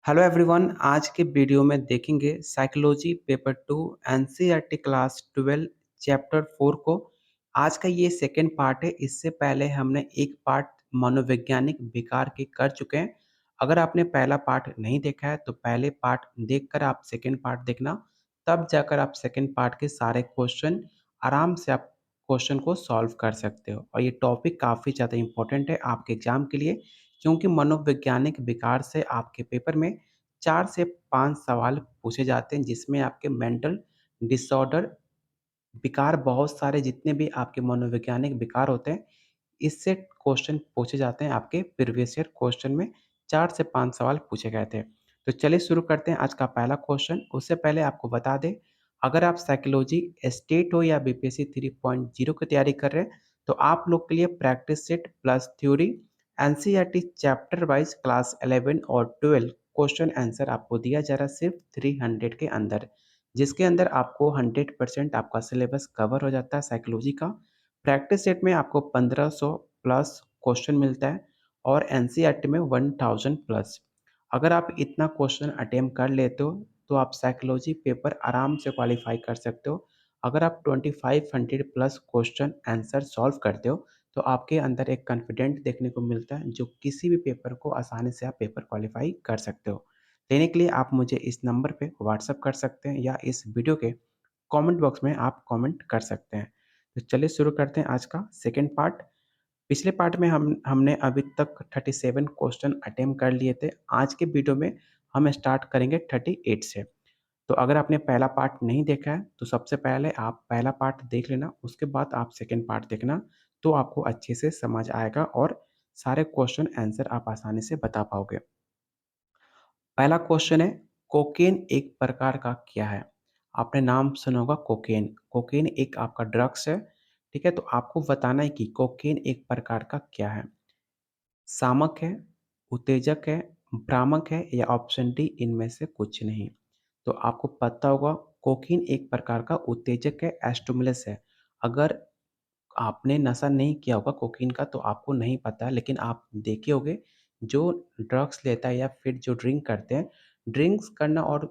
Hello everyone, आज के video में देखेंगे psychology paper 2 NCERT class 12 chapter 4 को। आज का ये सेकंड पार्ट है। इससे पहले हमने एक पार्ट मनोवैज्ञानिक विकार के कर चुके हैं। अगर आपने पहला पार्ट नहीं देखा है तो पहले पार्ट देखकर आप सेकंड पार्ट देखना, तब जाकर आप सेकंड पार्ट के सारे क्वेश्चन आराम से आप क्वेश्चन को सॉल्व कर सकते हो। और ये टॉपिक काफ़ी ज़्यादा इंपॉर्टेंट है आपके एग्जाम के लिए, क्योंकि मनोवैज्ञानिक विकार से आपके पेपर में 4 से 5 सवाल पूछे जाते हैं, जिसमें आपके मेंटल डिसऑर्डर विकार, बहुत सारे जितने भी आपके मनोवैज्ञानिक विकार होते हैं, इससे क्वेश्चन पूछे जाते हैं। आपके प्रीवियस ईयर क्वेश्चन में 4 से 5 सवाल पूछे गए थे। तो चलिए शुरू करते हैं आज का पहला क्वेश्चन। उससे पहले आपको बता दें, अगर आप साइकोलॉजी स्टेट हो या बीपीएससी 3.0 की तैयारी कर रहे हैं, तो आप लोग के लिए practice set plus theory NCERT chapter wise class 11 और 12 क्वेश्चन आंसर आपको दिया जा रहा है सिर्फ 300 के अंदर, जिसके अंदर आपको 100% आपका सिलेबस कवर हो जाता है साइकोलॉजी का। प्रैक्टिस सेट में आपको 1500 प्लस क्वेश्चन मिलता है और एनसीईआरटी में 1000 प्लस। अगर आप इतना क्वेश्चन अटेम्प्ट कर लेते हो तो आप साइकोलॉजी पेपर आराम से क्वालिफाई कर सकते हो। अगर आप 2500 प्लस क्वेश्चन आंसर सॉल्व करते हो तो आपके अंदर एक कॉन्फिडेंट देखने को मिलता है, जो किसी भी पेपर को आसानी से आप पेपर क्वालिफाई कर सकते हो। लेने के लिए आप मुझे इस नंबर पे व्हाट्सअप कर सकते हैं या इस वीडियो के कमेंट बॉक्स में आप कमेंट कर सकते हैं। तो चलिए शुरू करते हैं आज का सेकंड पार्ट। पिछले पार्ट में हमने अभी तक 37 क्वेश्चन अटेम्प्ट कर लिए थे। आज के वीडियो में हम स्टार्ट करेंगे 38 से। तो अगर आपने पहला पार्ट नहीं देखा है तो सबसे पहले आप पहला पार्ट देख लेना, उसके बाद आप सेकंड पार्ट देखना, तो आपको अच्छे से समझ आएगा और सारे क्वेश्चन आंसर आप आसानी से बता पाओगे। पहला क्वेश्चन है, कोकेन एक प्रकार का क्या है? आपने नाम सुना होगा कोकेन। कोकेन एक आपका ड्रग्स है, ठीक है? तो आपको बताना है कि कोकेन एक प्रकार का क्या है? शामक है, उत्तेजक है, भ्रामक है या ऑप्शन डी इनमें से कुछ नहीं। तो आपको पता होगा कोकीन एक प्रकार का उत्तेजक है, स्टिमुलस है। अगर आपने नशा नहीं किया होगा कोकीन का तो आपको नहीं पता है, लेकिन आप देखे होंगे जो ड्रग्स लेता है या फिर जो ड्रिंक करते हैं, ड्रिंक्स करना और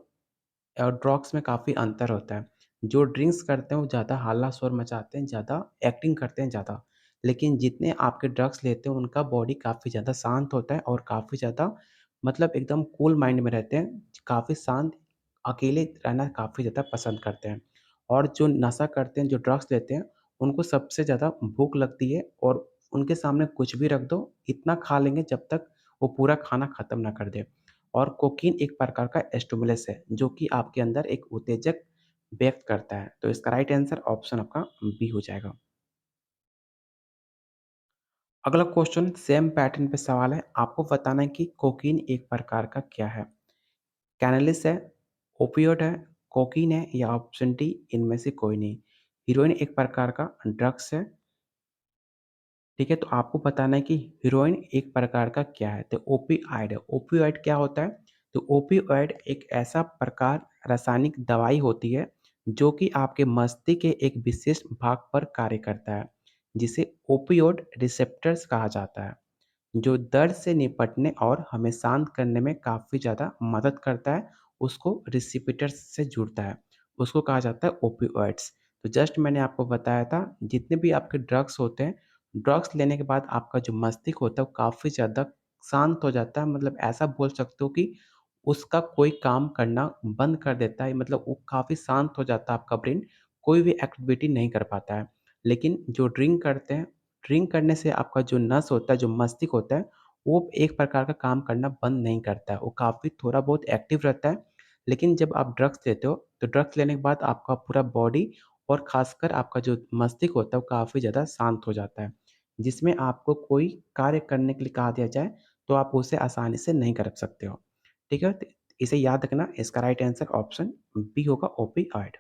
ड्रग्स में काफ़ी अंतर होता है। जो ड्रिंक्स करते हैं वो ज़्यादा हल्ला-शोर मचाते हैं, ज़्यादा एक्टिंग करते हैं ज़्यादा। लेकिन जितने आपके ड्रग्स लेते हैं उनका बॉडी काफ़ी ज़्यादा शांत होता है और काफ़ी ज़्यादा मतलब एकदम कूल माइंड में रहते हैं, काफ़ी शांत, अकेले रहना काफ़ी ज़्यादा पसंद करते हैं। और जो नशा करते हैं, जो ड्रग्स लेते हैं, उनको सबसे ज़्यादा भूख लगती है और उनके सामने कुछ भी रख दो, इतना खा लेंगे जब तक वो पूरा खाना खत्म ना कर दें। और कोकीन एक प्रकार का स्टिमुलस है, जो कि आपके अंदर एक उत्तेजक व्यक्त करता है। तो इसका राइट आंसर ऑप्शन आपका बी हो जाएगा। अगला क्वेश्चन सेम पैटर्न पे सवाल है। आपको बताना है कि कोकीन एक प्रकार का क्या है? कैनलिस है, ओपियोइड है, कोकीन है या ऑप्शन डी इनमें से कोई नहीं। हीरोइन एक प्रकार का ड्रग्स है, ठीक है? तो आपको बताना है कि हीरोइन एक प्रकार का क्या है? तो ओपिएड है। ओपिएड क्या होता है? तो ओपिएड एक ऐसा प्रकार रासायनिक दवाई होती है, जो कि आपके मस्तिष्क के एक विशेष भाग पर कार्य करता है, जिसे ओपियोइड रिसेप्टर्स कहा जाता है, जो दर्द से निपटने और हमें शांत करने में काफ़ी ज़्यादा मदद करता है। उसको रिसेप्टर्स से जुड़ता है, उसको कहा जाता है ओपिओइड्स। तो जस्ट मैंने आपको बताया था, जितने भी आपके ड्रग्स होते हैं, ड्रग्स लेने के बाद आपका जो मस्तिष्क होता है वो काफ़ी ज़्यादा शांत हो जाता है। मतलब ऐसा बोल सकते हो कि उसका कोई काम करना बंद कर देता है, मतलब वो काफ़ी शांत हो जाता है आपका ब्रेन, कोई भी एक्टिविटी नहीं कर पाता है। लेकिन जो ड्रिंक करते हैं, ड्रिंक करने से आपका जो नस होता है, जो मस्तिष्क होता है, वो एक प्रकार का काम करना बंद नहीं करता है, वो काफ़ी थोड़ा बहुत एक्टिव रहता है। लेकिन जब आप ड्रग्स लेते हो, तो ड्रग्स लेने के बाद आपका पूरा बॉडी और ख़ासकर आपका जो मस्तिष्क होता है, वो काफ़ी ज़्यादा शांत हो जाता है, जिसमें आपको कोई कार्य करने के लिए कहा दिया जाए, तो आप उसे आसानी से नहीं कर सकते हो। ठीक है? तो इसे याद रखना, इसका राइट आंसर ऑप्शन बी होगा, ओपिओइड।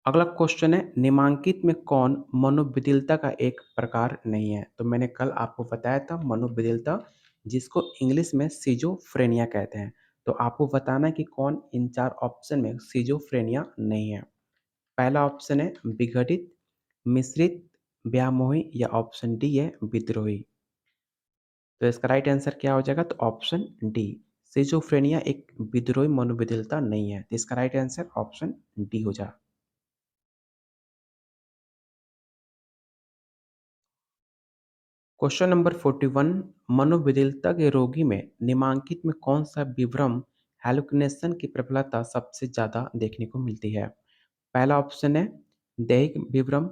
अगला क्वेश्चन है, निम्नलिखित में कौन मनोविकलता का एक प्रकार नहीं है? तो मैंने कल आपको बताया था मनोविकलता, जिसको इंग्लिश में सिजोफ्रेनिया कहते हैं। तो आपको बताना है कि कौन इन 4 ऑप्शन में सिजोफ्रेनिया नहीं है। पहला ऑप्शन है विघटित, मिश्रित, व्यामोही या ऑप्शन डी है विद्रोही। तो इसका राइट आंसर क्या हो जाएगा? तो ऑप्शन डी, सिज़ोफ्रेनिया एक विद्रोही मनोविकलता नहीं है। तो इसका राइट आंसर ऑप्शन डी हो जाएगा। क्वेश्चन नंबर 41, मनोविकलता के रोगी में निम्नलिखित में कौन-सा विवरण हैलुसिनेशन की प्रबलता सबसे ज़्यादा देखने को मिलती है? पहला ऑप्शन है दैहिक विवरण,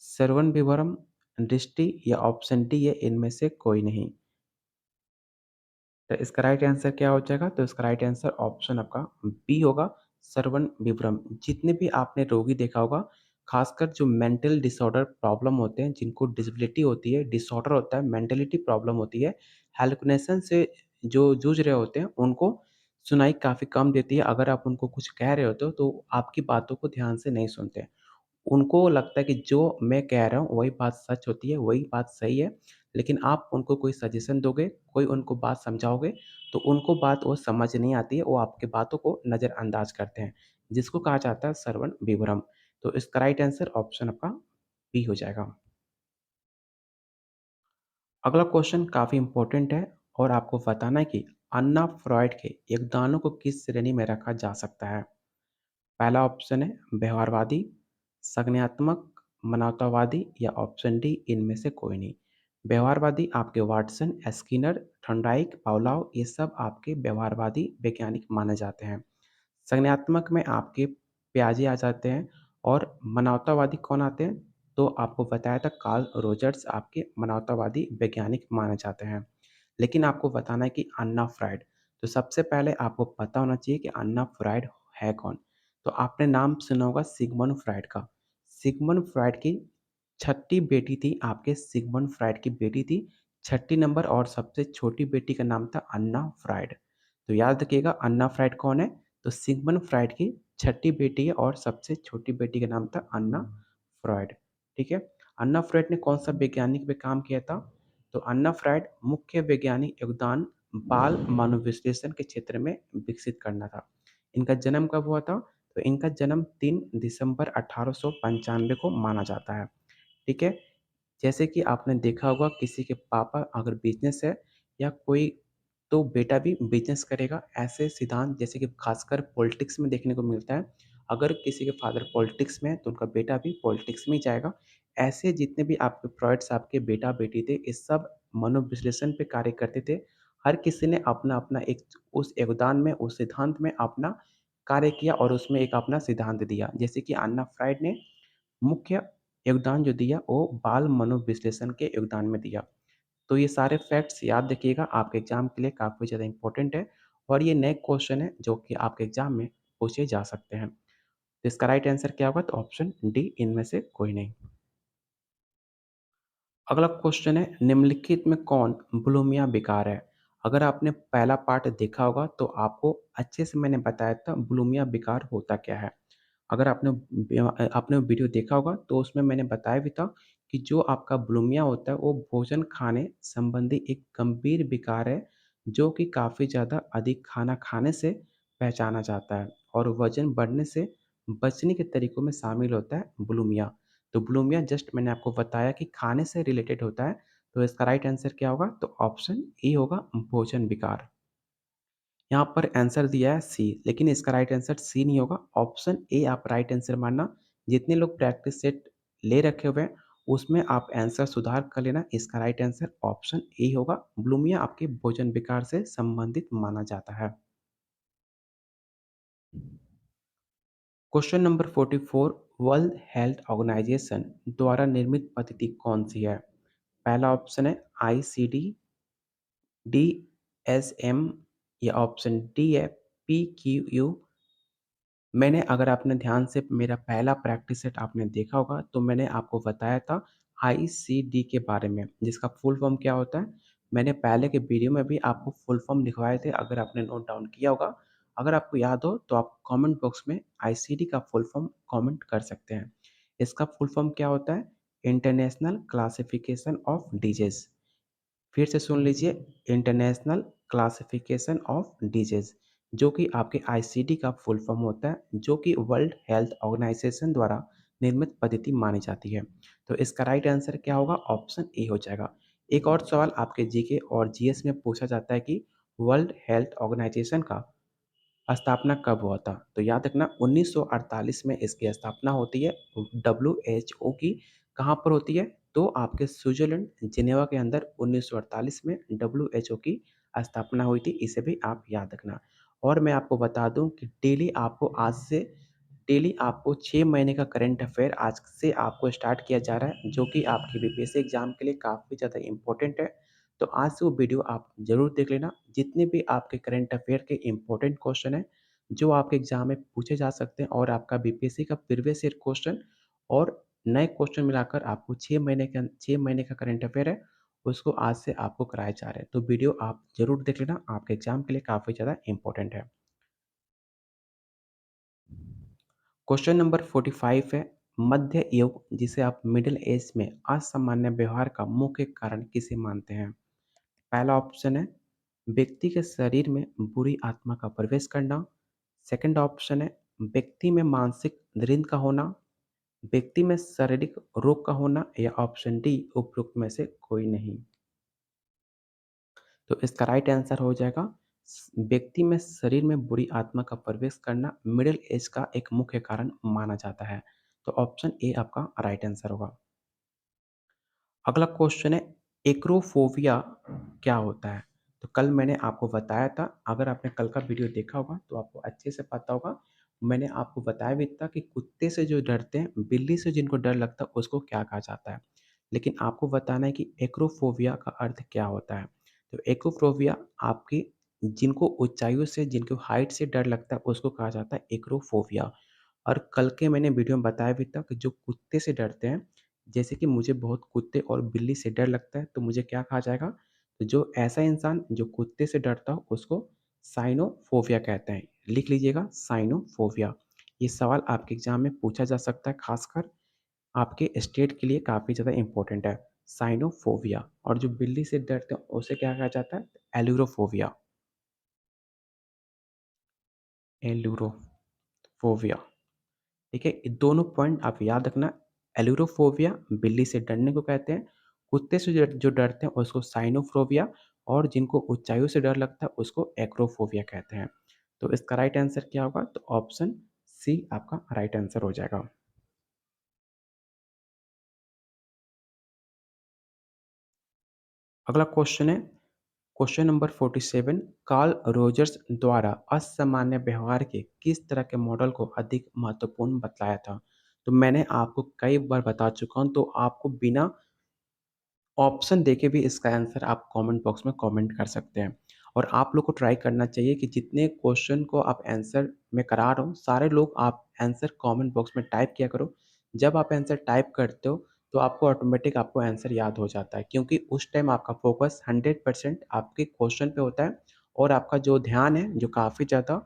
श्रवण विवरण, दृष्टि या ऑप्शन डी है इनमें से कोई नहीं। तो इसका राइट आंसर क्या हो जाएगा? तो इसका राइट आंसर ऑप्शन आपका बी होगा, श्रवण विवरम। जितने भी आपने रोगी देखा होगा, खासकर जो मेंटल डिसऑर्डर प्रॉब्लम होते हैं, जिनको डिसेबिलिटी होती है, डिसऑर्डर होता है, मेंटलिटी प्रॉब्लम होती है, हैलुसिनेशन से जो जूझ रहे होते हैं, उनको सुनाई काफ़ी कम देती है। अगर आप उनको कुछ कह रहे होते हो, तो आपकी बातों को ध्यान से नहीं सुनते। उनको लगता है कि जो मैं कह रहा हूँ वही बात सच होती है, वही बात सही है, लेकिन आप उनको कोई सजेशन दोगे, कोई उनको बात समझाओगे, तो उनको बात वो समझ नहीं आती है, वो आपकी बातों को नज़रअंदाज करते हैं, जिसको कहा जाता है श्रवण विवरम। तो इसका राइट आंसर ऑप्शन आपका बी हो जाएगा। अगला क्वेश्चन काफ़ी इम्पोर्टेंट है और आपको बताना है कि अन्ना फ्रॉइड के योगदानों को किस श्रेणी में रखा जा सकता है? पहला ऑप्शन है व्यवहारवादी, संज्ञानात्मक, मानवतावादी या ऑप्शन डी इनमें से कोई नहीं। व्यवहारवादी आपके वाटसन, स्किनर, थॉर्नडाइक, पावलोव ये सब आपके व्यवहारवादी वैज्ञानिक माने जाते हैं। संज्ञानात्मक में आपके पियाजे आ जाते हैं और मानवतावादी कौन आते हैं? तो आपको बताया था कार्ल रोजर्स आपके मानवतावादी वैज्ञानिक माने जाते हैं। लेकिन आपको बताना है कि अन्ना फ्राइड, तो सबसे पहले आपको पता होना चाहिए कि अन्ना फ्राइड है कौन? तो आपने नाम सुना होगा सिगमंड फ्राइड का। सिगमंड फ्राइड की छठी बेटी थी, आपके सिगमंड फ्राइड की बेटी थी, छठी नंबर और सबसे छोटी बेटी का नाम था अन्ना फ्राइड। तो याद रखिएगा अन्ना फ्राइड कौन है? तो सिगमंड फ्राइड की छठी बेटी है और सबसे छोटी बेटी का नाम था अन्ना फ्राइड। ठीक है? अन्ना फ्राइड ने कौन-सा वैज्ञानिक पे काम किया था? तो अन्ना फ्राइड मुख्य वैज्ञानिक योगदान बाल मनोविश्लेषण के क्षेत्र में विकसित करना था। इनका जन्म कब हुआ था? तो इनका जन्म 3 दिसंबर 1895 को माना जाता है। ठीक है? जैसे कि आपने देखा होगा किसी के पापा अगर बिज़नेस है या कोई तो बेटा भी बिज़नेस करेगा। ऐसे सिद्धांत जैसे कि खासकर पॉलिटिक्स में देखने को मिलता है। अगर किसी के फादर पॉलिटिक्स में है तो उनका बेटा भी पॉलिटिक्स में ही जाएगा। ऐसे जितने भी आपके फ्रॉइड्स आपके बेटा-बेटी थे, ये सब मनोविश्लेषण पे कार्य करते थे। हर किसी ने अपना-अपना एक उस योगदान में, उस सिद्धांत में अपना कार्य किया और उसमें एक अपना सिद्धांत दिया। जैसे कि अन्ना फ्राइड ने मुख्य योगदान जो दिया वो बाल मनोविश्लेषण के योगदान में दिया। तो ये सारे फैक्ट्स याद रखिएगा, आपके एग्ज़ाम के लिए काफ़ी ज़्यादा इम्पोर्टेंट है और ये नए क्वेश्चन है जो कि आपके एग्ज़ाम में पूछे जा सकते हैं। तो इसका राइट आंसर क्या होगा? तो ऑप्शन डी इनमें से कोई नहीं। अगला क्वेश्चन है निम्नलिखित में कौन ब्लूमिया विकार है? अगर आपने पहला पार्ट देखा होगा तो आपको अच्छे से मैंने बताया था ब्लूमिया विकार होता क्या है। अगर आपने वीडियो देखा होगा तो उसमें मैंने बताया भी था कि जो आपका ब्लूमिया होता है वो भोजन खाने संबंधी एक गंभीर विकार है जो कि काफ़ी ज़्यादा अधिक खाना खाने से पहचाना जाता है और वज़न बढ़ने से बचने के तरीकों में शामिल होता है ब्लूमिया। तो ब्लूमिया जस्ट मैंने आपको बताया कि खाने से रिलेटेड होता है, तो इसका राइट आंसर क्या होगा? तो ऑप्शन ए होगा भोजन विकार। यहाँ पर आंसर दिया है सी, लेकिन इसका राइट आंसर सी नहीं होगा, ऑप्शन ए आप राइट आंसर मानना। जितने लोग प्रैक्टिस सेट ले रखे हुए हैं, उसमें आप आंसर सुधार कर लेना। इसका राइट आंसर ऑप्शन ए होगा, ब्लूमिया आपके भोजन विकार से संबंधित माना जाता है। Question number 44, World Health Organization द्वारा निर्मित पद्धति कौन-सी है? पहला ऑप्शन है आईसीडी, डीएसएम या ऑप्शन डी है पीक्यू। मैंने अगर आपने ध्यान से मेरा पहला प्रैक्टिस सेट आपने देखा होगा, तो मैंने आपको बताया था आईसीडी के बारे में, जिसका फुल फॉर्म क्या होता है। मैंने पहले के वीडियो में भी आपको फुल फॉर्म लिखवाए थे, अगर आपने नोट डाउन किया होगा। अगर आपको याद हो तो आप कमेंट बॉक्स में आईसीडी का फुल फॉर्म कमेंट कर सकते हैं। इसका फुल फॉर्म क्या होता है? International classification of disease. फिर से सुन लीजिए, इंटरनेशनल क्लासिफिकेशन ऑफ डिजीज़, जो कि आपके आईसीडी का फुल फॉर्म होता है, जो कि वर्ल्ड हेल्थ ऑर्गेनाइजेशन द्वारा निर्मित पद्धति मानी जाती है। तो इसका राइट आंसर क्या होगा? ऑप्शन ए हो जाएगा। एक और सवाल आपके जीके और जीएस में पूछा जाता है कि वर्ल्ड हेल्थ ऑर्गेनाइजेशन का स्थापना कब हुआ था? तो याद रखना 1948 में इसकी स्थापना होती है। डब्ल्यूएचओ की कहाँ पर होती है? तो आपके स्विट्ज़रलैंड जिनेवा के अंदर 1948 में डब्ल्यूएचओ की स्थापना हुई थी, इसे भी आप याद रखना। और मैं आपको बता दूँ कि डेली आपको 6 महीने का करंट अफ़ेयर आज से आपको स्टार्ट किया जा रहा है, जो कि आपकी बीपीएससी एग्ज़ाम के लिए काफ़ी ज़्यादा इम्पोर्टेंट है। तो आज से वो वीडियो आप ज़रूर देख लेना। जितने भी आपके करंट अफ़ेयर के इम्पोर्टेंट क्वेश्चन हैं, जो आपके एग्ज़ाम में पूछे जा सकते हैं और आपका बीपीएससी का प्रीवियस ईयर क्वेश्चन और नए क्वेश्चन मिलाकर आपको 6 महीने का करंट अफ़ेयर है, उसको आज से आपको कराए जा रहे हैं। तो वीडियो आप ज़रूर देख लेना, आपके एग्ज़ाम के लिए काफ़ी ज़्यादा इम्पोर्टेंट है। क्वेश्चन नंबर 45 है, मध्य युग जिसे आप मिडिल एज में असामान्य व्यवहार का मुख्य कारण किसे मानते हैं? पहला ऑप्शन है व्यक्ति के शरीर में बुरी आत्मा का प्रवेश करना। सेकंड ऑप्शन है व्यक्ति में मानसिक दृढ़ का होना, व्यक्ति में शारीरिक रोग का होना या ऑप्शन डी उपरोक्त में से कोई नहीं। तो इसका राइट आंसर हो जाएगा व्यक्ति में शरीर में बुरी आत्मा का प्रवेश करना मिडिल एज का एक मुख्य कारण माना जाता है। तो ऑप्शन ए आपका राइट आंसर होगा। अगला क्वेश्चन है एक्रोफोबिया क्या होता है? तो कल मैंने आपको बताया था, अगर आपने कल का वीडियो देखा होगा तो आपको अच्छे से पता होगा। मैंने आपको बताया भी था कि कुत्ते से जो डरते हैं, बिल्ली से जिनको डर लगता है उसको क्या कहा जाता है। लेकिन आपको बताना है कि एक्रोफोबिया का अर्थ क्या होता है। तो एक्रोफोबिया आपकी जिनको ऊंचाइयों से, जिनको हाइट से डर लगता है उसको कहा जाता है एक्रोफोबिया। और कल के मैंने वीडियो में बताया भी था कि जो कुत्ते से डरते हैं, जैसे कि मुझे बहुत कुत्ते और बिल्ली से डर लगता है, तो मुझे क्या कहा जाएगा? तो जो ऐसा इंसान जो कुत्ते से डरता हो उसको साइनोफोबिया कहते हैं। लिख लीजिएगा साइनोफोबिया। ये सवाल आपके एग्ज़ाम में पूछा जा सकता है, ख़ासकर आपके स्टेट के लिए काफ़ी ज़्यादा इम्पोर्टेंट है, साइनोफोबिया। और जो बिल्ली से डरते हैं उसे क्या कहा जाता है? एलुरोफोबिया, एलुरोफोबिया। ठीक है? ये दोनों पॉइंट आप याद रखना। एलुरोफोबिया बिल्ली से डरने को कहते हैं, कुत्ते से जो डरते हैं उसको साइनोफोबिया और जिनको ऊँचाइयों से डर लगता है उसको एक्रोफोबिया कहते हैं। तो इसका राइट आंसर क्या होगा? तो ऑप्शन सी आपका राइट आंसर हो जाएगा। अगला क्वेश्चन है, क्वेश्चन नंबर 47, कार्ल रोजर्स द्वारा असामान्य व्यवहार के किस तरह के मॉडल को अधिक महत्वपूर्ण बतलाया था? तो मैंने आपको कई बार बता चुका हूँ, तो आपको बिना ऑप्शन देके भी इसका आंसर आप कमेंट बॉक्स में कमेंट कर सकते हैं। और आप लोग को ट्राई करना चाहिए कि जितने क्वेश्चन को आप आंसर मैं करा रहा हूँ, सारे लोग आप आंसर कमेंट बॉक्स में टाइप किया करो। जब आप आंसर टाइप करते हो, तो आपको ऑटोमेटिक आपको आंसर याद हो जाता है, क्योंकि उस टाइम आपका फ़ोकस 100% आपके क्वेश्चन पे होता है और आपका जो ध्यान है, जो काफ़ी ज़्यादा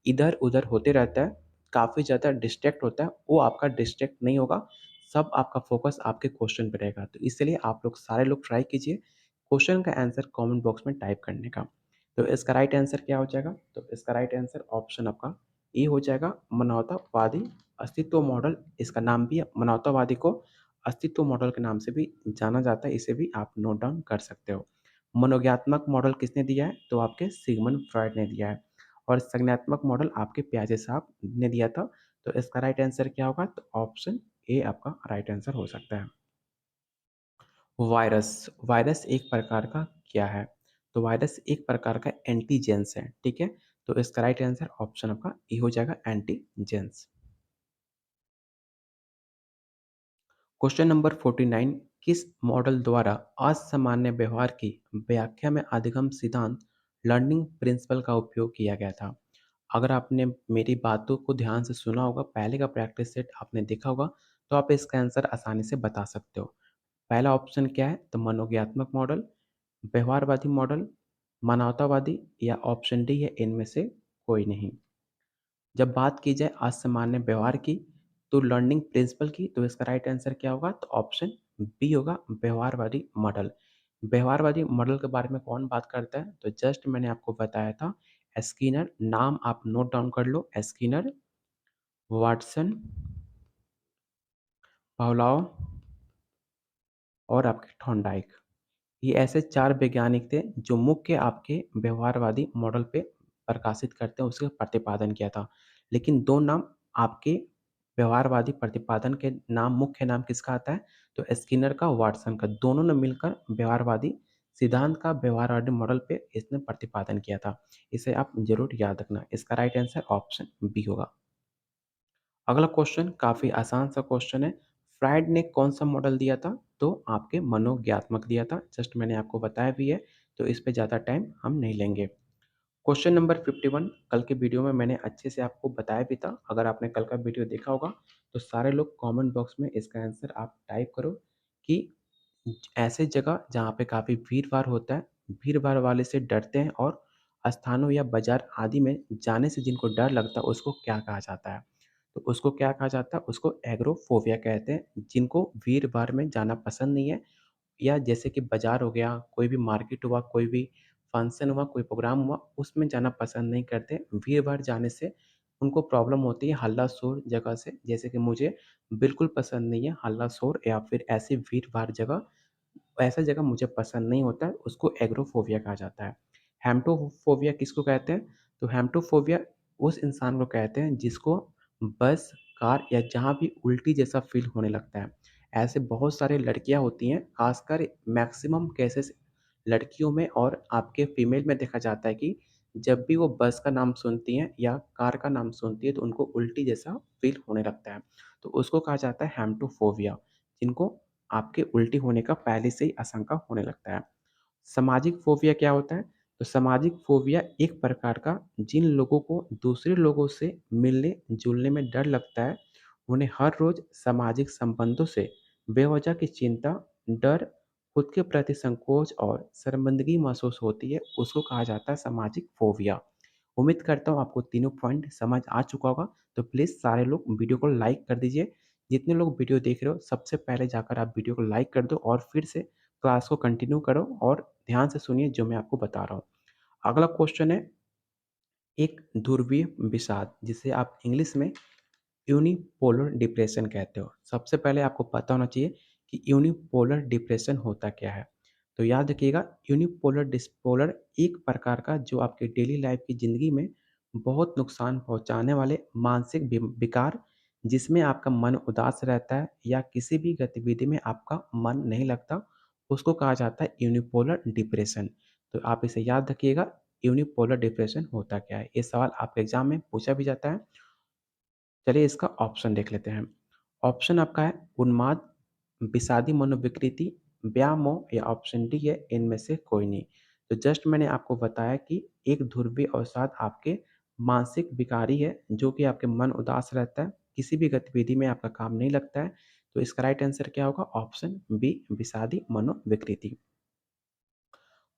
इधर-उधर होते रहता है, काफ़ी ज़्यादा डिस्ट्रैक्ट होता है, वो आपका डिस्ट्रैक्ट नहीं होगा, सब आपका फ़ोकस आपके क्वेश्चन पे रहेगा। तो इसलिए आप लोग सारे लोग ट्राई कीजिए क्वेश्चन का आंसर कमेंट बॉक्स में टाइप करने का। तो इसका राइट आंसर क्या हो जाएगा? तो इसका राइट आंसर ऑप्शन आपका ए हो जाएगा, मानवतावादी अस्तित्व मॉडल। इसका नाम भी है, मानवतावादी को अस्तित्व मॉडल के नाम से भी जाना जाता है, इसे भी आप नोट डाउन कर सकते हो। मनोज्ञात्मक मॉडल किसने दिया है? तो आपके सिगमंड फ्रॉइड ने दिया है। और संज्ञानात्मक मॉडल आपके प्याजे साहब ने दिया था। तो इसका राइट आंसर क्या होगा? तो ऑप्शन ए आपका राइट आंसर हो सकता है। वायरस, वायरस एक प्रकार का क्या है? तो वायरस एक प्रकार का एंटीजेंस है, ठीक है? तो इसका राइट आंसर ऑप्शन आपका ए हो जाएगा, एंटीजेंस। क्वेश्चन नंबर 49, किस मॉडल द्वारा असामान्य व्यवहार की व्याख्या में अधिगम सिद्धांत लर्निंग प्रिंसिपल का उपयोग किया गया था? अगर आपने मेरी बातों को ध्यान से सुना होगा, पहले का प्रैक्टिस सेट आपने देखा होगा, तो आप इसका आंसर आसानी से बता सकते हो। पहला ऑप्शन क्या है? तो मनोज्ञात्मक मॉडल, व्यवहारवादी मॉडल, मानवतावादी या ऑप्शन डी है इनमें से कोई नहीं। जब बात की जाए असामान्य व्यवहार की, तो लर्निंग प्रिंसिपल की, तो इसका राइट आंसर क्या होगा? तो ऑप्शन बी होगा, व्यवहारवादी मॉडल। व्यवहारवादी मॉडल के बारे में कौन बात करता है? तो जस्ट मैंने आपको बताया था, स्किनर। नाम आप नोट डाउन कर लो, स्किनर, वाटसन, पावलोव और आपके थॉर्नडाइक। ये ऐसे 4 वैज्ञानिक थे जो मुख्य आपके व्यवहारवादी मॉडल पे प्रकाशित करते हैं, उसका प्रतिपादन किया था। लेकिन 2 नाम आपके व्यवहारवादी प्रतिपादन के नाम मुख्य नाम किसका आता है? तो स्किनर का, वाटसन का। दोनों ने मिलकर व्यवहारवादी सिद्धांत का व्यवहारवादी मॉडल पे इसने प्रतिपादन किया था। इसे आप ज़रूर याद रखना। इसका राइट आंसर ऑप्शन बी होगा। अगला क्वेश्चन काफ़ी आसान सा क्वेश्चन है। फ्राइड ने कौन-सा मॉडल दिया था? तो आपके मनोज्ञात्मक दिया था। जस्ट मैंने आपको बताया भी है, तो इस पे ज़्यादा टाइम हम नहीं लेंगे। क्वेश्चन नंबर 51 कल के वीडियो में मैंने अच्छे से आपको बताया भी था। अगर आपने कल का वीडियो देखा होगा, तो सारे लोग कमेंट बॉक्स में इसका आंसर आप टाइप करो कि ऐसे जगह जहाँ पे काफ़ी भीड़-भाड़ होता है, भीड़-भाड़ वाले से डरते हैं और स्थानों या बाज़ार आदि में जाने से जिनको डर लगता है, उसको क्या कहा जाता है? तो उसको क्या कहा जाता है? उसको एग्रोफोबिया कहते हैं, जिनको भीड़-भाड़ में जाना पसंद नहीं है या जैसे कि बाज़ार हो गया, कोई भी मार्केट हुआ, कोई भी फंक्शन हुआ, कोई प्रोग्राम हुआ, उसमें जाना पसंद नहीं करते। भीड़-भाड़ जाने से उनको प्रॉब्लम होती है हल्ला-शोर जगह से, जैसे कि मुझे बिल्कुल पसंद नहीं है हल्ला-शोर या फिर ऐसी भीड़-भाड़ जगह। ऐसा जगह मुझे पसंद नहीं होता है, उसको एग्रोफोबिया कहा जाता है। हेम्टोफोबिया किसको कहते हैं? तो हेम्टोफोबिया उस इंसान को कहते हैं जिसको बस, कार या जहाँ भी उल्टी जैसा फ़ील होने लगता है। ऐसे बहुत सारी लड़कियाँ होती हैं, ख़ासकर मैक्सिमम केसेज़ लड़कियों में और आपके फीमेल में देखा जाता है कि जब भी वो बस का नाम सुनती हैं या कार का नाम सुनती है, तो उनको उल्टी जैसा फ़ील होने लगता है। तो उसको कहा जाता है हेम्टोफोबिया, जिनको आपके उल्टी होने का पहले से ही आशंका होने लगता है। सामाजिक फ़ोबिया क्या होता है? तो सामाजिक फ़ोबिया एक प्रकार का जिन लोगों को दूसरे लोगों से मिलने-जुलने में डर लगता है, उन्हें हर रोज़ सामाजिक संबंधों से बेवजह की चिंता, डर, खुद के प्रति संकोच और शर्मिंदगी महसूस होती है, उसको कहा जाता है सामाजिक फ़ोबिया। उम्मीद करता हूँ आपको तीनों पॉइंट समझ आ चुका होगा, तो प्लीज़ सारे लोग वीडियो को लाइक कर दीजिए। जितने लोग वीडियो देख रहे हो, सबसे पहले जाकर आप वीडियो को लाइक कर दो और फिर से क्लास को कंटिन्यू करो और ध्यान से सुनिए जो मैं आपको बता रहा हूँ। अगला क्वेश्चन है एक ध्रुवीय विषाद, जिसे आप इंग्लिश में यूनिपोलर डिप्रेशन कहते हो। सबसे पहले आपको पता होना चाहिए कि यूनिपोलर डिप्रेशन होता क्या है। तो याद रखिएगा, यूनिपोलर डिस्पोलर एक प्रकार का जो आपके डेली लाइफ की ज़िंदगी में बहुत नुकसान पहुँचाने वाले मानसिक विकार, जिसमें आपका मन उदास रहता है या किसी भी गतिविधि में आपका मन नहीं लगता, उसको कहा जाता है यूनिपोलर डिप्रेशन। तो आप इसे याद रखिएगा, यूनिपोलर डिप्रेशन होता क्या है? ये सवाल आपके एग्ज़ाम में पूछा भी जाता है। चलिए इसका ऑप्शन देख लेते हैं। ऑप्शन आपका है उन्माद, विषादी मनोविकृति, व्यामोह या ऑप्शन डी है इनमें से कोई नहीं। तो जस्ट मैंने आपको बताया कि एक ध्रुवीय अवसाद आपके मानसिक विकारी है, जो कि आपके मन उदास रहता है, किसी भी गतिविधि में आपका काम नहीं लगता है। तो इसका राइट आंसर क्या होगा? ऑप्शन बी विषादी मनोविकृति।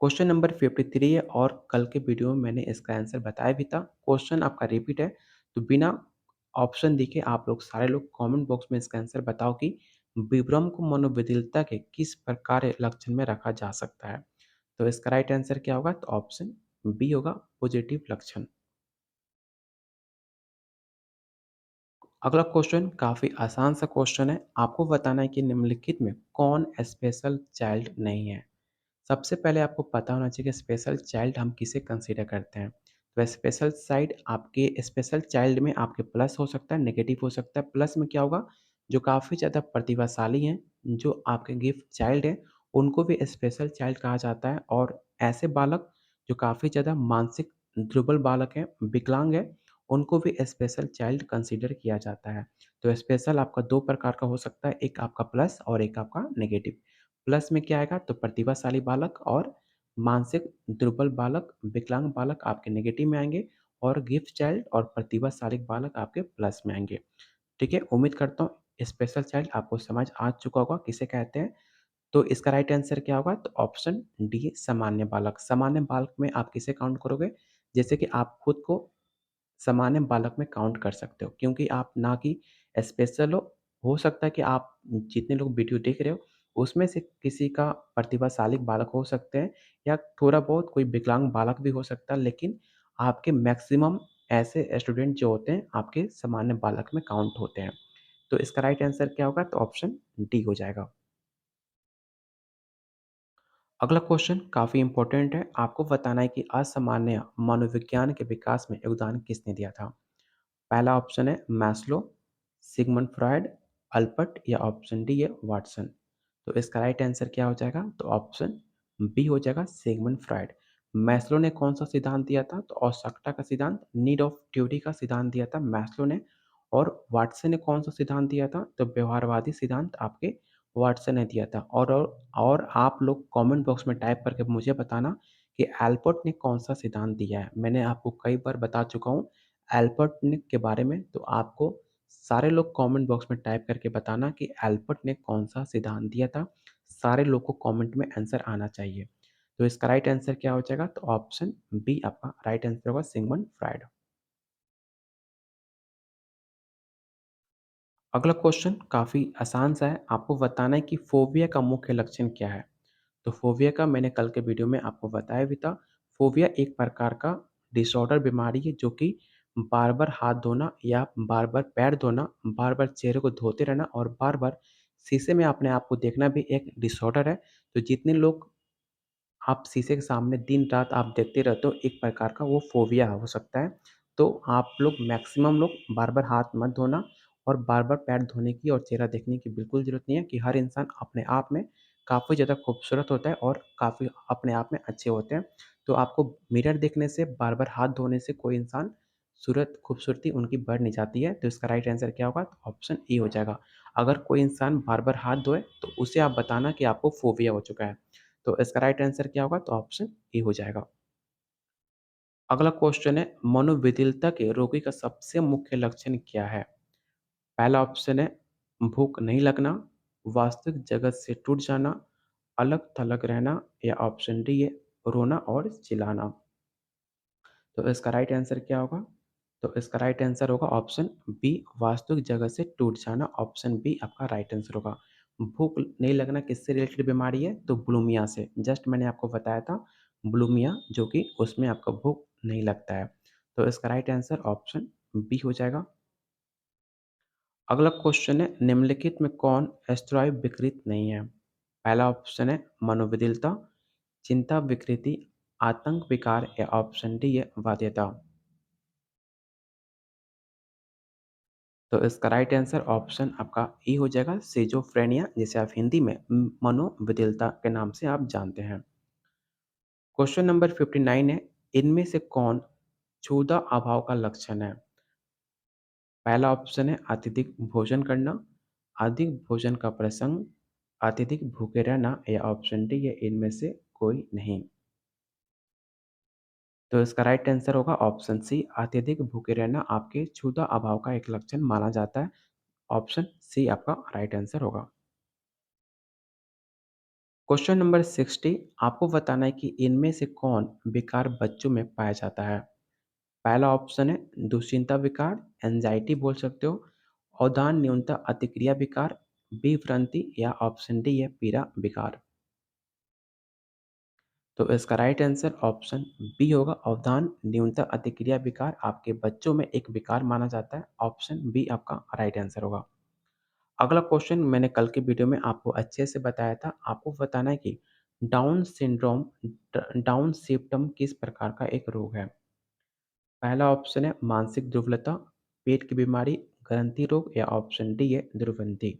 क्वेश्चन नंबर 53 है और कल के वीडियो में मैंने इसका आंसर बताया भी था। क्वेश्चन आपका रिपीट है, तो बिना ऑप्शन देखे आप लोग सारे लोग कमेंट बॉक्स में इसका आंसर बताओ कि विभ्रम को मनोविकलता के किस प्रकार लक्षण में रखा जा सकता है। तो इसका राइट आंसर क्या होगा? तो ऑप्शन बी होगा पॉजिटिव लक्षण। अगला क्वेश्चन काफ़ी आसान सा क्वेश्चन है। आपको बताना है कि निम्नलिखित में कौन स्पेशल चाइल्ड नहीं है। सबसे पहले आपको पता होना चाहिए कि स्पेशल चाइल्ड हम किसे कंसीडर करते हैं। तो स्पेशल साइड आपके स्पेशल चाइल्ड में आपके प्लस हो सकता है, नेगेटिव हो सकता है। प्लस में क्या होगा? जो काफ़ी ज़्यादा प्रतिभाशाली हैं, जो आपके गिफ्ट चाइल्ड हैं, उनको भी स्पेशल चाइल्ड कहा जाता है और ऐसे बालक जो काफ़ी ज़्यादा मानसिक दुर्बल बालक हैं, विकलांग हैं, उनको भी स्पेशल चाइल्ड कंसीडर किया जाता है। तो स्पेशल आपका 2 प्रकार का हो सकता है, एक आपका प्लस और एक आपका नेगेटिव। प्लस में क्या आएगा? तो प्रतिभाशाली बालक और मानसिक दुर्बल बालक, विकलांग बालक आपके नेगेटिव में आएँगे और गिफ्ट चाइल्ड और प्रतिभाशाली बालक आपके प्लस में आएँगे। ठीक है? उम्मीद करता हूँ स्पेशल चाइल्ड आपको समझ आ चुका होगा किसे कहते हैं। तो इसका राइट आंसर क्या होगा? तो ऑप्शन डी सामान्य बालक। सामान्य बालक में आप किसे काउंट करोगे? जैसे कि आप खुद को सामान्य बालक में काउंट कर सकते हो, क्योंकि आप ना कि स्पेशल हो सकता है कि आप जितने लोग वीडियो देख रहे हो, उसमें से किसी का प्रतिभाशाली बालक हो सकते हैं या थोड़ा बहुत कोई विकलांग बालक भी हो सकता है, लेकिन आपके मैक्सिमम ऐसे स्टूडेंट जो होते हैं, आपके सामान्य बालक में काउंट होते हैं। तो इसका राइट आंसर क्या होगा? तो ऑप्शन डी हो जाएगा। अगला क्वेश्चन काफ़ी इंपॉर्टेंट है। आपको बताना है कि असामान्य मनोविज्ञान के विकास में योगदान किसने दिया था? पहला ऑप्शन है मैस्लो, सिगमंड फ्रॉइड, अल्बर्ट या ऑप्शन डी है वाटसन। तो इसका राइट आंसर क्या हो जाएगा? तो ऑप्शन बी हो जाएगा सिगमंड फ्रॉइड। मैस्लो ने कौन सा सिद्धांत दिया था? तो आवश्यकता का सिद्धांत, नीड ऑफ ड्यूटी का सिद्धांत दिया था मैस्लो ने। और वाटसन ने कौन सा सिद्धांत दिया था? तो व्यवहारवादी सिद्धांत आपके वाटसन ने दिया था। और आप लोग कमेंट बॉक्स में टाइप करके मुझे बताना कि एल्बर्ट ने कौन सा सिद्धांत दिया है। मैंने आपको कई बार बता चुका हूँ एल्बर्ट ने के बारे में, तो आपको सारे लोग कमेंट बॉक्स में टाइप करके बताना कि एल्बर्ट ने कौन-सा सिद्धांत दिया था। सारे लोग को कमेंट में आंसर आना चाहिए। तो इसका राइट आंसर क्या हो जाएगा? तो ऑप्शन बी आपका राइट आंसर होगा सिगमंड फ्रॉइड। अगला क्वेश्चन काफ़ी आसान सा है। आपको बताना है कि फ़ोबिया का मुख्य लक्षण क्या है? तो फ़ोबिया का मैंने कल के वीडियो में आपको बताया भी था। फ़ोबिया एक प्रकार का डिसऑर्डर बीमारी है जो कि बार-बार हाथ धोना या बार-बार पैर धोना, बार-बार चेहरे को धोते रहना और बार-बार शीशे में अपने आप को देखना भी एक डिसऑर्डर है। तो जितने लोग आप शीशे के सामने दिन-रात आप देखते रहते हो, एक प्रकार का वो फ़ोबिया हो सकता है। तो आप लोग मैक्सिमम लोग बार-बार हाथ मत धोना और बार-बार पैर धोने की और चेहरा देखने की बिल्कुल ज़रूरत नहीं है कि हर इंसान अपने आप में काफ़ी ज़्यादा खूबसूरत होता है और काफ़ी अपने आप में अच्छे होते हैं। तो आपको मिरर देखने से, बार-बार हाथ धोने से कोई इंसान खूबसूरती उनकी बढ़ नहीं जाती है। तो इसका राइट आंसर क्या होगा? तो ऑप्शन ए हो जाएगा। अगर कोई इंसान बार-बार हाथ धोए, तो उसे आप बताना कि आपको फ़ोबिया हो चुका है। तो इसका राइट आंसर क्या होगा? तो ऑप्शन ए हो जाएगा। अगला क्वेश्चन है मनोविकलता के रोगी का सबसे मुख्य लक्षण क्या है? पहला ऑप्शन है भूख नहीं लगना, वास्तविक जगत से टूट जाना, अलग-थलग रहना या ऑप्शन डी है रोना और चिल्लाना। तो इसका राइट आंसर क्या होगा? तो इसका राइट आंसर होगा ऑप्शन बी वास्तविक जगह से टूट जाना। ऑप्शन बी आपका राइट आंसर होगा। भूख नहीं लगना किससे रिलेटेड बीमारी है? तो बुलिमिया से। जस्ट मैंने आपको बताया था बुलिमिया जो कि उसमें आपका भूख नहीं लगता है। तो इसका राइट आंसर ऑप्शन बी हो जाएगा। अगला क्वेश्चन है निम्नलिखित में कौन एस्ट्रॉय विकृत नहीं है? पहला ऑप्शन है मनोविकलता, चिंता विकृति, आतंक विकार या ऑप्शन डी है बाध्यता। तो इसका राइट आंसर ऑप्शन आपका ए हो जाएगा सिज़ोफ्रेनिया जिसे आप हिंदी में मनोविकलता के नाम से आप जानते हैं। क्वेश्चन नंबर 59 है, इनमें से कौन क्षुधा अभाव का लक्षण है? पहला ऑप्शन है अत्यधिक भोजन करना, अधिक भोजन का प्रसंग, अत्यधिक भूखे रहना या ऑप्शन डी है इनमें से कोई नहीं। तो इसका राइट आंसर होगा ऑप्शन सी अत्यधिक भूखे रहना आपके क्षुधा अभाव का एक लक्षण माना जाता है। ऑप्शन सी आपका राइट आंसर होगा। क्वेश्चन नंबर 60 आपको बताना है कि इनमें से कौन विकार बच्चों में पाया जाता है? पहला ऑप्शन है दुश्चिंता विकार, एंजाइटी बोल सकते हो, अवधान न्यूनता अतिक्रिया विकार, विभ्रांति या ऑप्शन डी है पीड़ा विकार। तो इसका राइट आंसर ऑप्शन बी होगा अवधान न्यूनता अतिक्रिया विकार आपके बच्चों में एक विकार माना जाता है। ऑप्शन बी आपका राइट आंसर होगा। अगला क्वेश्चन मैंने कल के वीडियो में आपको अच्छे से बताया था। आपको बताना है कि डाउन सिंड्रोम डाउन सिम्पटम किस प्रकार का एक रोग है? पहला ऑप्शन है मानसिक दुर्बलता, पेट की बीमारी, ग्रंथि रोग या ऑप्शन डी है ध्रुवंती।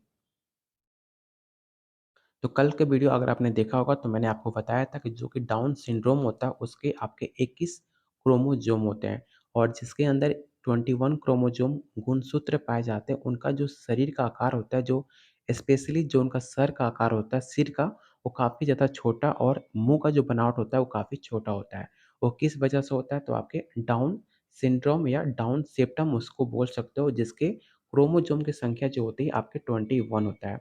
तो कल के वीडियो अगर आपने देखा होगा तो मैंने आपको बताया था कि जो कि डाउन सिंड्रोम होता है उसके आपके 21 क्रोमोसोम होते हैं और जिसके अंदर 21 क्रोमोसोम गुणसूत्र पाए जाते हैं। उनका जो शरीर का आकार होता है, जो स्पेशली जो उनका सर का आकार होता है, सिर का, वो काफ़ी ज़्यादा छोटा और मुँह का जो बनावट होता है वो काफ़ी छोटा होता है। वो किस वजह से होता है? तो आपके डाउन सिंड्रोम या डाउन सिम्पटम उसको बोल सकते हो जिसके क्रोमोसोम की संख्या जो होती है आपके 21 होता है।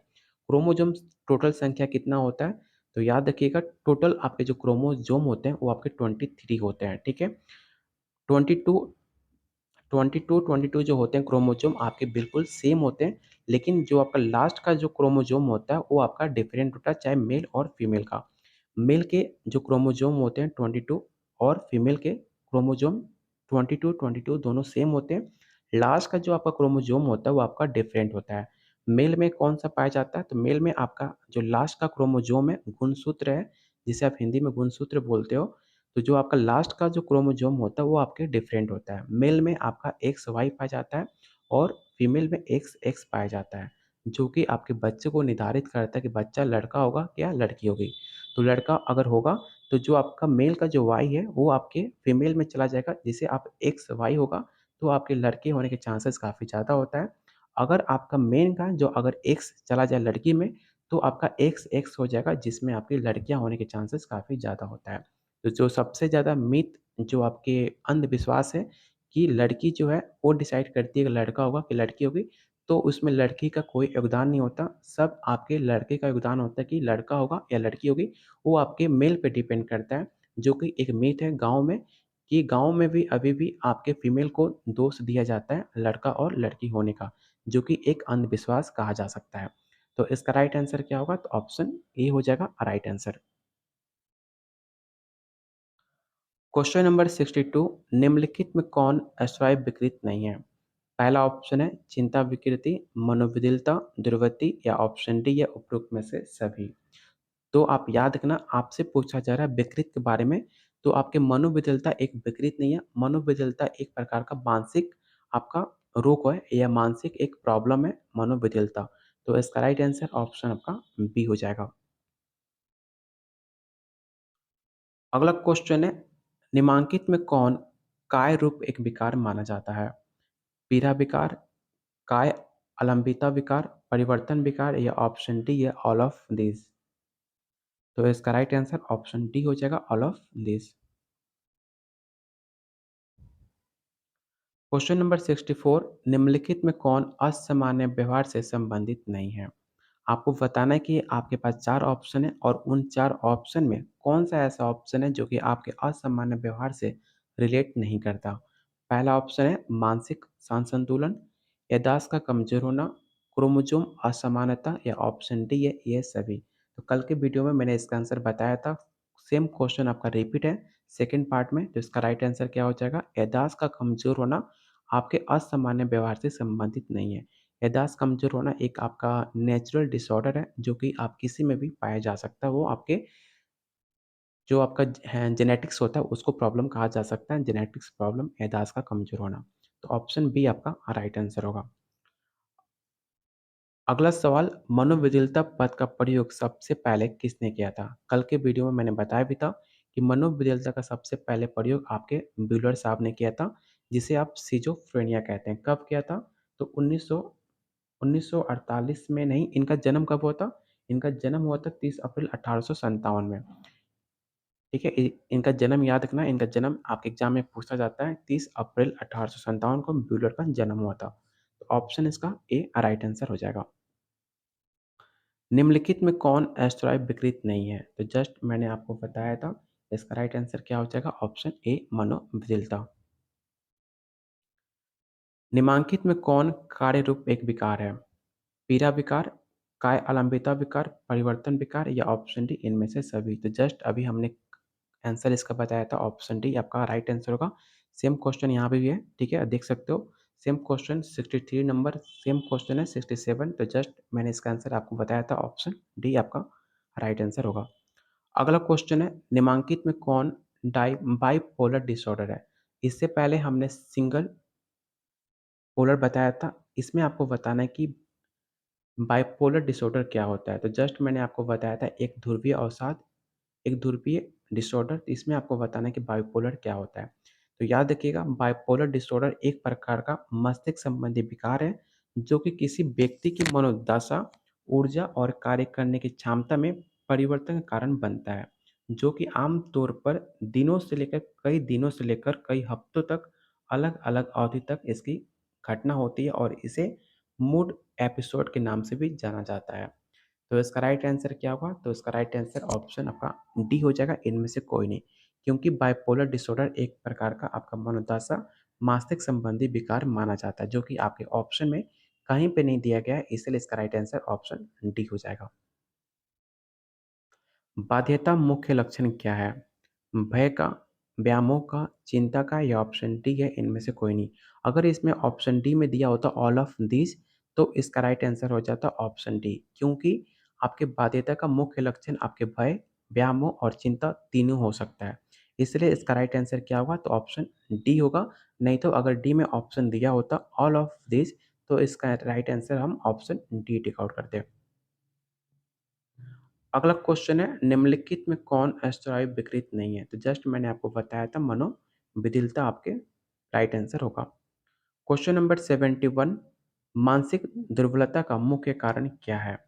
क्रोमोसोम्स टोटल संख्या कितना होता है? तो याद रखिएगा टोटल आपके जो क्रोमोसोम होते हैं वो आपके 23 होते हैं, ठीक है? 22 22 जो होते हैं क्रोमोसोम आपके बिल्कुल सेम होते हैं, लेकिन जो आपका लास्ट का जो क्रोमोसोम होता है वो आपका डिफरेंट होता है, चाहे मेल और फीमेल का। मेल के जो क्रोमोसोम होते हैं 22 और फीमेल के क्रोमोसोम 22 दोनों सेम होते हैं। लास्ट का जो आपका क्रोमोसोम होता है वो आपका डिफरेंट होता है। मेल में कौन-सा पाया जाता है? तो मेल में आपका जो लास्ट का क्रोमोसोम है गुणसूत्र है, जिसे आप हिंदी में गुणसूत्र बोलते हो, तो जो आपका लास्ट का जो क्रोमोसोम होता है वो आपके डिफरेंट होता है। मेल में आपका XY पाया जाता है और फीमेल में XX पाया जाता है, जो कि आपके बच्चे को निर्धारित करता है कि बच्चा लड़का होगा या लड़की होगी। तो लड़का अगर होगा तो जो आपका मेल का जो Y है वो आपके फीमेल में चला जाएगा, जिसे आप XY होगा तो आपके लड़के होने के चांसेस काफ़ी ज़्यादा होता है। अगर आपका मेन का जो अगर X चला जाए लड़की में, तो आपका XX हो जाएगा, जिसमें आपकी लड़कियाँ होने के चांसेस काफ़ी ज़्यादा होता है। तो जो सबसे ज़्यादा मिथ जो आपके अंधविश्वास है कि लड़की जो है वो डिसाइड करती है कि लड़का होगा कि लड़की होगी, तो उसमें लड़की का कोई योगदान नहीं होता। सब आपके लड़के का योगदान होता है कि लड़का होगा या लड़की होगी, वो आपके मेल पे डिपेंड करता है, जो कि एक मिथ है गाँव में, कि गाँव में भी अभी भी आपके फीमेल को दोष दिया जाता है लड़का और लड़की होने का, जो कि एक अंधविश्वास कहा जा सकता है। तो इसका राइट आंसर क्या होगा? तो ऑप्शन ए हो जाएगा राइट आंसर। क्वेश्चन नंबर 62, निम्नलिखित में कौन एस्ट्रॉय विकृत नहीं है? पहला ऑप्शन है चिंता विकृति, मनोविदिलता, दुर्वति या ऑप्शन डी या उपरोक्त में से सभी। तो आप याद रखना, आपसे पूछा जा रहा है विकृत के बारे में, तो आपके मनोविकलता एक विकृत नहीं है। मनोविकलता एक प्रकार का मानसिक आपका रोग है या मानसिक एक प्रॉब्लम है मनोविकलता। तो इसका राइट आंसर ऑप्शन आपका बी हो जाएगा। अगला क्वेश्चन है, निम्नलिखित में कौन काय रूप एक विकार माना जाता है? पीड़ा विकार, काय अलंबिता विकार, परिवर्तन विकार या ऑप्शन डी या ऑल ऑफ दिस। तो इसका राइट आंसर ऑप्शन डी हो जाएगा, all of this. Question number 64, निम्नलिखित में कौन असामान्य व्यवहार से संबंधित नहीं है? आपको बताना है कि आपके पास 4 ऑप्शन है और उन 4 ऑप्शन में कौन-सा ऐसा ऑप्शन है जो कि आपके असामान्य व्यवहार से रिलेट नहीं करता। पहला ऑप्शन है मानसिक असंतुलन, याददाश्त का कमज़ोर होना, क्रोमोसोम असमानता या ऑप्शन डी है ये सभी। तो कल के वीडियो में मैंने इसका आंसर बताया था। सेम क्वेश्चन आपका रिपीट है सेकंड पार्ट में, तो इसका राइट आंसर क्या हो जाएगा? याददाश्त का कमज़ोर होना आपके असामान्य व्यवहार से संबंधित नहीं है। याददाश्त कमज़ोर होना एक आपका नेचुरल डिसऑर्डर है, जो कि आप किसी में भी पाया जा सकता है। वो आपके जो आपका है जेनेटिक्स होता है उसको प्रॉब्लम कहा जा सकता है, जेनेटिक्स प्रॉब्लम याददाश्त का कमज़ोर होना। तो ऑप्शन बी आपका राइट आंसर होगा। अगला सवाल, मनोविदिलता पद का प्रयोग सबसे पहले किसने किया था? कल के वीडियो में मैंने बताया भी था कि मनोविदिलता का सबसे पहले प्रयोग आपके ब्यूलर साहब ने किया था, जिसे आप सिज़ोफ्रेनिया कहते हैं। कब किया था? तो 1948 में नहीं, इनका जन्म कब हुआ था? इनका जन्म हुआ था 30 अप्रैल 1857 में। ठीक है? इनका जन्म याद रखना, इनका जन्म आपके एग्ज़ाम में पूछा जाता है, 30 अप्रैल 1857 को ब्यूलर का जन्म हुआ था। तो ऑप्शन इसका ए राइट आंसर हो जाएगा। निम्नलिखित में कौन एस्टेरॉयड विकृत नहीं है? तो जस्ट मैंने आपको बताया था, इसका राइट आंसर क्या हो जाएगा? ऑप्शन ए मनोविकलता। निम्नांकित में कौन कार्य रूप एक विकार है? पीड़ा विकार, काय अलंबिता विकार, परिवर्तन विकार या ऑप्शन डी इनमें से सभी। तो जस्ट अभी हमने आंसर इसका बताया था, ऑप्शन डी आपका राइट आंसर होगा। सेम क्वेश्चन यहाँ पे भी है, ठीक है? देख सकते हो same question 63 number, same question है 67। तो जस्ट मैंने इसका आंसर आपको बताया था, ऑप्शन डी आपका राइट आंसर होगा। अगला क्वेश्चन है, निम्नांकित में कौन डाई बाइपोलर डिसऑर्डर है? इससे पहले हमने सिंगल पोलर बताया था, इसमें आपको बताना है कि बाइपोलर डिसऑर्डर क्या होता है? तो जस्ट मैंने आपको बताया था एक ध्रुवीय अवसाद, एक ध्रुवीय डिसऑर्डर, इसमें आपको बताना है कि बाइपोलर क्या होता है। तो याद रखिएगा, बाइपोलर डिसऑर्डर एक प्रकार का मस्तिष्क संबंधी विकार है, जो कि किसी व्यक्ति की मनोदशा, ऊर्जा और कार्य करने की क्षमता में परिवर्तन का कारण बनता है, जो कि आम तौर पर दिनों से लेकर कई हफ्तों तक अलग-अलग अवधि तक इसकी घटना होती है और इसे मूड एपिसोड के नाम से भी जाना जाता है। तो इसका राइट आंसर क्या होगा? तो इसका राइट आंसर ऑप्शन आपका डी हो जाएगा, इनमें से कोई नहीं। क्योंकि बाइपोलर डिसऑर्डर एक प्रकार का आपका मनोदशा, मस्तिष्क संबंधी विकार माना जाता है, जो कि आपके ऑप्शन में कहीं पे नहीं दिया गया है, इसलिए इसका राइट आंसर ऑप्शन डी हो जाएगा। बाध्यता मुख्य लक्षण क्या है? भय का, व्यामोह का, चिंता का या ऑप्शन डी है इनमें से कोई नहीं। अगर इसमें ऑप्शन डी में दिया होता ऑल ऑफ दिस, तो इसका राइट आंसर हो जाता ऑप्शन डी, क्योंकि आपके बाध्यता का मुख्य लक्षण आपके भय, व्यायाम हो और चिंता तीनों हो सकता है। इसलिए इसका राइट आंसर क्या होगा? तो ऑप्शन डी होगा। नहीं तो अगर डी में ऑप्शन दिया होता ऑल ऑफ दिस, तो इसका राइट आंसर हम ऑप्शन डी टिक आउट करते। अगला क्वेश्चन है, निम्नलिखित में कौन एस्टेरॉइड विकृत नहीं है? तो जस्ट मैंने आपको बताया था मनोविदिलता आपके राइट आंसर होगा। क्वेश्चन नंबर 71, मानसिक दुर्बलता का मुख्य कारण क्या है?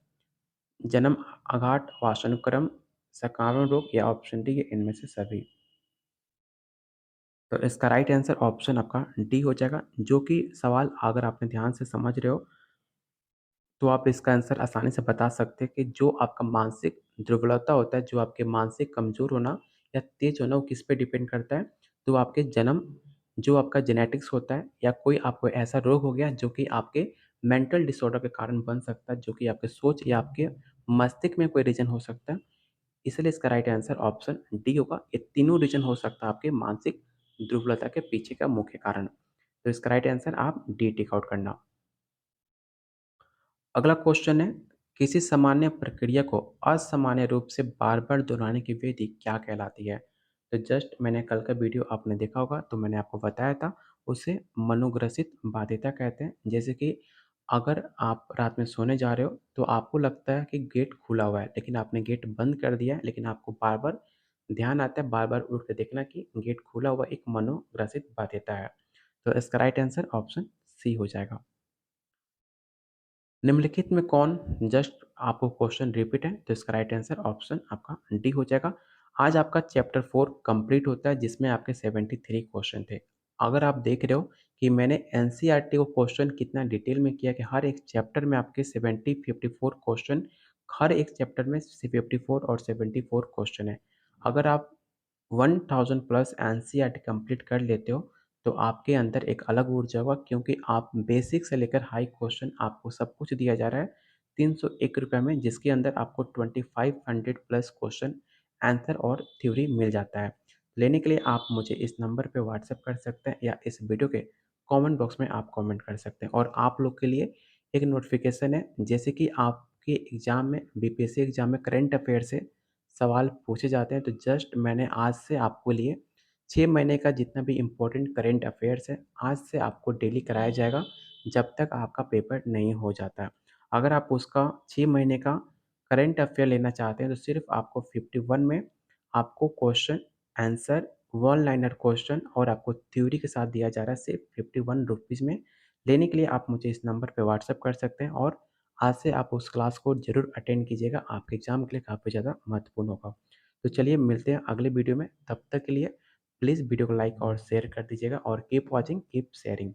जन्म, आघात, वासानुक्रम, संक्रामक रोग या ऑप्शन डी इनमें से सभी। तो इसका राइट आंसर ऑप्शन आपका डी हो जाएगा, जो कि सवाल अगर आपने ध्यान से समझ रहे हो तो आप इसका आंसर आसानी से बता सकते हैं कि जो आपका मानसिक दुर्बलता होता है, जो आपके मानसिक कमज़ोर होना या तेज़ होना, वो किस पे डिपेंड करता है? तो आपके जन्म, जो आपका जेनेटिक्स होता है, या कोई आपको ऐसा रोग हो गया जो कि आपके मेंटल डिसऑर्डर के कारण बन सकता है, जो कि आपके सोच या आपके मस्तिष्क में कोई रीज़न हो सकता है। इसलिए इसका राइट आंसर ऑप्शन डी होगा। ये तीनों रीज़न हो सकता है आपके मानसिक दुर्बलता के पीछे का मुख्य कारण। तो इसका राइट आंसर आप डी टिक आउट करना। अगला क्वेश्चन है, किसी सामान्य प्रक्रिया को असामान्य रूप से बार-बार दोहराने की विधि क्या कहलाती है? तो जस्ट मैंने कल का वीडियो आपने देखा होगा, तो मैंने आपको बताया था, उसे मनोग्रसित बाध्यता कहते हैं। जैसे कि अगर आप रात में सोने जा रहे हो, तो आपको लगता है कि गेट खुला हुआ है, लेकिन आपने गेट बंद कर दिया है, लेकिन आपको बार-बार ध्यान आता है, बार-बार उठ के देखना कि गेट खुला हुआ एक मनोग्रसित बाध्यता है। तो इसका राइट आंसर ऑप्शन सी हो जाएगा। निम्नलिखित में कौन, जस्ट आपको क्वेश्चन रिपीट है, तो इसका राइट आंसर ऑप्शन आपका डी हो जाएगा। आज आपका चैप्टर 4 कंप्लीट होता है, जिसमें आपके 73 क्वेश्चन थे। अगर आप देख रहे हो कि मैंने एनसीईआरटी को क्वेश्चन कितना डिटेल में किया कि हर एक चैप्टर में आपके 54 क्वेश्चन, हर एक चैप्टर में 54 और 74 क्वेश्चन है। अगर आप 1000 प्लस एनसीईआरटी कंप्लीट कर लेते हो, तो आपके अंदर एक अलग ऊर्जा होगा, क्योंकि आप बेसिक से लेकर हाई क्वेश्चन आपको सब कुछ दिया जा रहा है ₹301 में, जिसके अंदर आपको 2500 प्लस क्वेश्चन आंसर और थ्योरी मिल जाता है। लेने के लिए आप मुझे इस नंबर पे व्हाट्सएप कर सकते हैं, या इस वीडियो के कमेंट बॉक्स में आप कमेंट कर सकते हैं। और आप लोग के लिए एक नोटिफिकेशन है, जैसे कि आपके एग्ज़ाम में, बीपीएससी एग्ज़ाम में करंट अफेयर से सवाल पूछे जाते हैं, तो जस्ट मैंने आज से आपको लिए 6 महीने का जितना भी इम्पोर्टेंट करंट अफेयर्स है, आज से आपको डेली कराया जाएगा, जब तक आपका पेपर नहीं हो जाता है। अगर आप उसका 6 महीने का करंट अफेयर लेना चाहते हैं, तो सिर्फ़ आपको 51 में आपको question, answer, one liner question और आपको थ्योरी के साथ दिया जा रहा है, सिर्फ़ ₹51 में। लेने के लिए आप मुझे इस नंबर पे व्हाट्सएप कर सकते हैं, और आज से आप उस क्लास को ज़रूर अटेंड कीजिएगा, आपके एग्ज़ाम के लिए काफ़ी ज़्यादा महत्वपूर्ण होगा। तो चलिए मिलते हैं अगले वीडियो में, तब तक के लिए प्लीज़ वीडियो को लाइक और शेयर कर दीजिएगा, और कीप वॉचिंग, कीप शेयरिंग।